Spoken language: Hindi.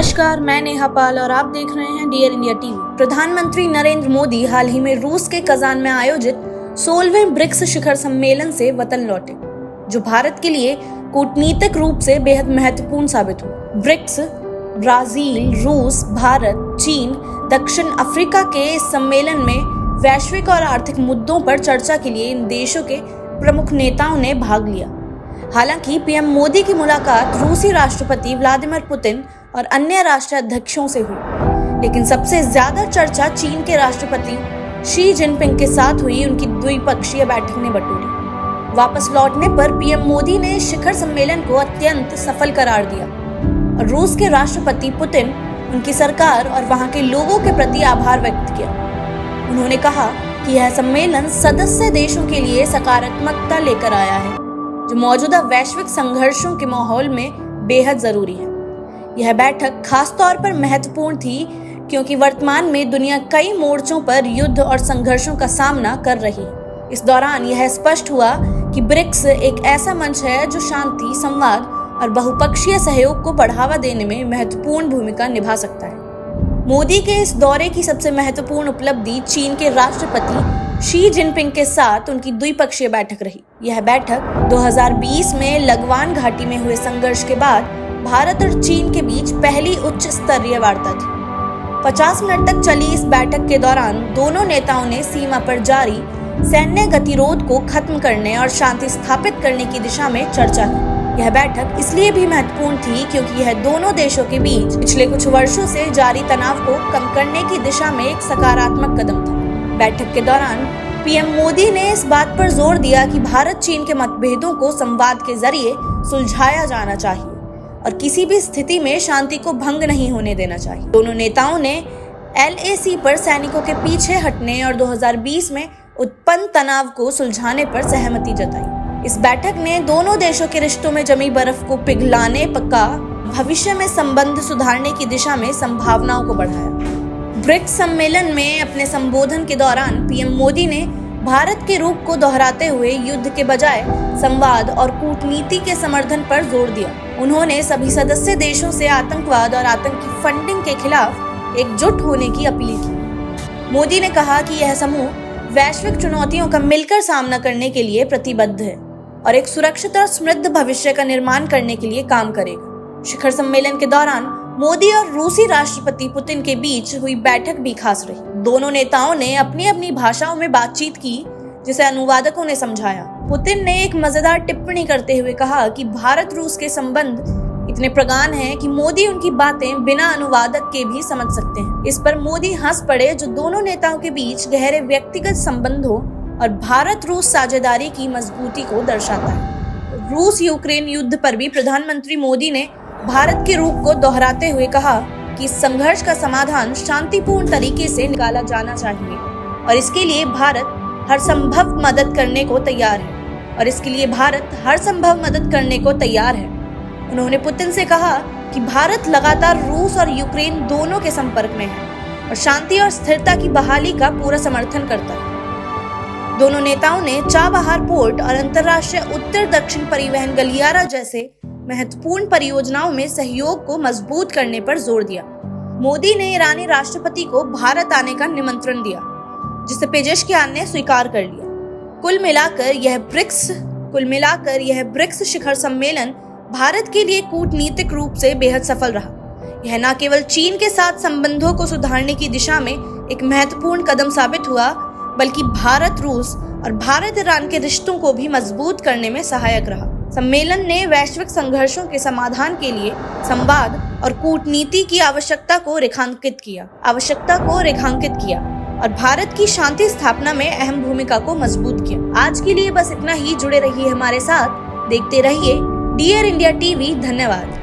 नमस्कार, मैं नेहा पाल और आप देख रहे हैं डियर इंडिया टीवी। प्रधानमंत्री नरेंद्र मोदी हाल ही में रूस के कजान में आयोजित 16वें ब्रिक्स शिखर सम्मेलन से वतन लौटे, जो भारत के लिए कूटनीतिक रूप से बेहद महत्वपूर्ण साबित हुआ। ब्रिक्स ब्राजील, रूस, भारत, चीन, दक्षिण अफ्रीका के इस सम्मेलन में वैश्विक और आर्थिक मुद्दों पर चर्चा के लिए इन देशों के प्रमुख नेताओं ने भाग लिया। हालांकि पीएम मोदी की मुलाकात रूसी राष्ट्रपति व्लादिमीर पुतिन और अन्य राष्ट्राध्यक्षों से हुई, लेकिन सबसे ज्यादा चर्चा चीन के राष्ट्रपति शी जिनपिंग के साथ हुई उनकी द्विपक्षीय बैठक ने बटोरी। वापस लौटने पर पीएम मोदी ने शिखर सम्मेलन को अत्यंत सफल करार दिया और रूस के राष्ट्रपति पुतिन, उनकी सरकार और वहां के लोगों के प्रति आभार व्यक्त किया। उन्होंने कहा कि यह सम्मेलन सदस्य देशों के लिए सकारात्मकता लेकर आया है, जो मौजूदा वैश्विक संघर्षों के माहौल में बेहद जरूरी है। यह बैठक खास तौर पर महत्वपूर्ण थी क्योंकि वर्तमान में दुनिया कई मोर्चों पर युद्ध और संघर्षों का सामना कर रही है। इस दौरान यह स्पष्ट हुआ कि ब्रिक्स एक ऐसा मंच है जो शांति, संवाद और बहुपक्षीय सहयोग को बढ़ावा देने में महत्वपूर्ण भूमिका निभा सकता है। मोदी के इस दौरे की सबसे महत्वपूर्ण उपलब्धि चीन के राष्ट्रपति शी जिनपिंग के साथ उनकी द्विपक्षीय बैठक रही। यह बैठक 2020 में लगवान घाटी में हुए संघर्ष के बाद भारत और चीन के बीच पहली उच्च स्तरीय वार्ता थी। 50 मिनट तक चली इस बैठक के दौरान दोनों नेताओं ने सीमा पर जारी सैन्य गतिरोध को खत्म करने और शांति स्थापित करने की दिशा में चर्चा की। यह बैठक इसलिए भी महत्वपूर्ण थी क्योंकि यह दोनों देशों के बीच पिछले कुछ वर्षों से जारी तनाव को कम करने की दिशा में एक सकारात्मक कदम था। बैठक के दौरान पीएम मोदी ने इस बात पर जोर दिया कि भारत चीन के मतभेदों को संवाद के जरिए सुलझाया जाना चाहिए और किसी भी स्थिति में शांति को भंग नहीं होने देना चाहिए। दोनों नेताओं ने LAC पर सैनिकों के पीछे हटने और 2020 में उत्पन्न तनाव को सुलझाने पर सहमति जताई। इस बैठक ने दोनों देशों के रिश्तों में जमी बर्फ को पिघलाने का भविष्य में संबंध सुधारने की दिशा में संभावनाओं को बढ़ाया। ब्रिक्स सम्मेलन में अपने संबोधन के दौरान पीएम मोदी ने भारत के रूप को दोहराते हुए युद्ध के बजाय संवाद और कूटनीति के समर्थन पर जोर दिया। उन्होंने सभी सदस्य देशों से आतंकवाद और आतंकी फंडिंग के खिलाफ एकजुट होने की अपील की। मोदी ने कहा कि यह समूह वैश्विक चुनौतियों का मिलकर सामना करने के लिए प्रतिबद्ध है और एक सुरक्षित और समृद्ध भविष्य का निर्माण करने के लिए काम करेगा। शिखर सम्मेलन के दौरान मोदी और रूसी राष्ट्रपति पुतिन के बीच हुई बैठक भी खास रही। दोनों नेताओं ने अपनी अपनी भाषाओं में बातचीत की, जिसे अनुवादकों ने समझाया। पुतिन ने एक मजेदार टिप्पणी करते हुए कहा कि भारत रूस के संबंध इतने प्रगाढ़ हैं कि मोदी उनकी बातें बिना अनुवादक के भी समझ सकते हैं। इस पर मोदी हंस पड़े, जो दोनों नेताओं के बीच गहरे व्यक्तिगत संबंधों और भारत रूस साझेदारी की मजबूती को दर्शाता है। रूस यूक्रेन युद्ध पर भी प्रधानमंत्री मोदी ने भारत के रूप को दोहराते हुए कहा कि इस संघर्ष का समाधान शांतिपूर्ण तरीके से निकाला जाना चाहिए और इसके लिए भारत हर संभव मदद करने को तैयार है। उन्होंने पुतिन से कहा कि भारत लगातार रूस और यूक्रेन दोनों के संपर्क में है और शांति और स्थिरता की बहाली का पूरा समर्थन करता है। दोनों नेताओं ने चाबहार पोर्ट और अंतर्राष्ट्रीय उत्तर दक्षिण परिवहन गलियारा जैसे महत्वपूर्ण परियोजनाओं में सहयोग को मजबूत करने पर जोर दिया। मोदी ने ईरानी राष्ट्रपति को भारत आने का निमंत्रण दिया, जिसे पेजेशकियान ने स्वीकार कर लिया। कुल मिलाकर यह ब्रिक्स शिखर सम्मेलन भारत के लिए कूटनीतिक रूप से बेहद सफल रहा। यह न केवल चीन के साथ संबंधों को सुधारने की दिशा में एक महत्वपूर्ण कदम साबित हुआ, बल्कि भारत रूस और भारत ईरान के रिश्तों को भी मजबूत करने में सहायक रहा। सम्मेलन ने वैश्विक संघर्षों के समाधान के लिए संवाद और कूटनीति की आवश्यकता को रेखांकित किया और भारत की शांति स्थापना में अहम भूमिका को मजबूत किया। आज के लिए बस इतना ही। जुड़े रहिए हमारे साथ, देखते रहिए डियर इंडिया टीवी। धन्यवाद।